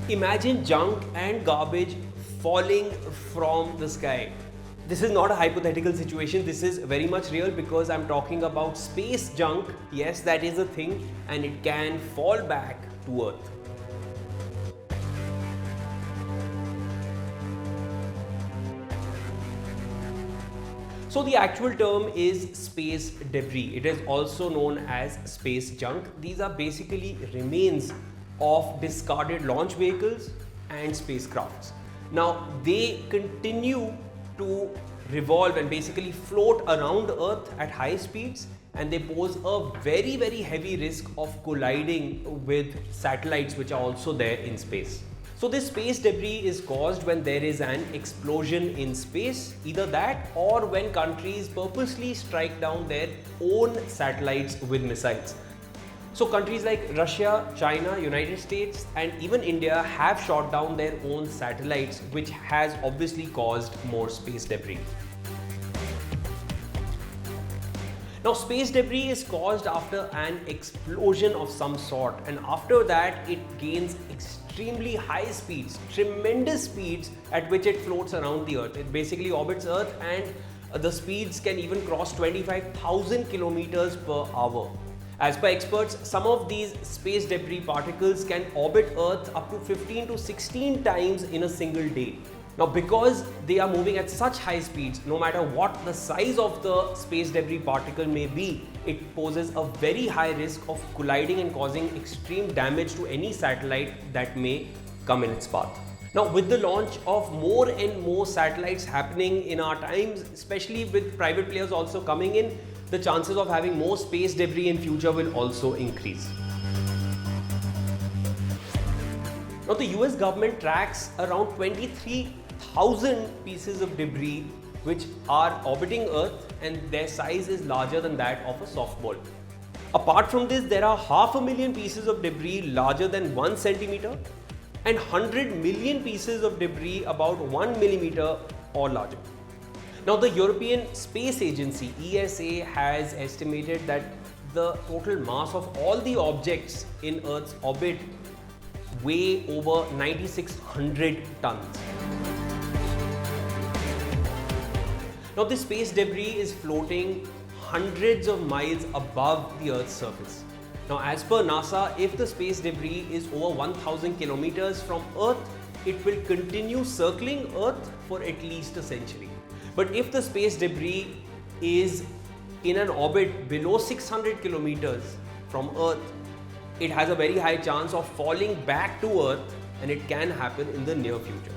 Imagine junk and garbage falling from the sky. This is not a hypothetical situation, this is very much real because I'm talking about space junk. Yes, that is a thing and it can fall back to Earth. So the actual term is space debris. It is also known as space junk. These are basically remains of discarded launch vehicles and spacecrafts. Now they continue to revolve and basically float around Earth at high speeds, and they pose a very heavy risk of colliding with satellites which are also there in space. So this space debris is caused when there is an explosion in space, either that or when countries purposely strike down their own satellites with missiles. So countries like Russia, China, United States and even India have shot down their own satellites, which has obviously caused more space debris. Now space debris is caused after an explosion of some sort, and after that it gains extremely high speeds, tremendous speeds at which it floats around the Earth. It basically orbits Earth and the speeds can even cross 25,000 kilometers per hour. As per experts, some of these space debris particles can orbit Earth up to 15 to 16 times in a single day. Now, because they are moving at such high speeds, no matter what the size of the space debris particle may be, it poses a very high risk of colliding and causing extreme damage to any satellite that may come in its path. Now, with the launch of more and more satellites happening in our times, especially with private players also coming in, the chances of having more space debris in future will also increase. Now, the US government tracks around 23,000 pieces of debris which are orbiting Earth, and their size is larger than that of a softball. Apart from this, there are 500,000 pieces of debris larger than 1 centimeter and 100 million pieces of debris about 1 millimeter or larger. Now, the European Space Agency ESA has estimated that the total mass of all the objects in Earth's orbit weigh over 9,600 tons. Now, this space debris is floating hundreds of miles above the Earth's surface. Now, as per NASA, if the space debris is over 1,000 kilometers from Earth, it will continue circling Earth for at least a century. But if the space debris is in an orbit below 600 kilometers from Earth, it has a very high chance of falling back to Earth, and it can happen in the near future.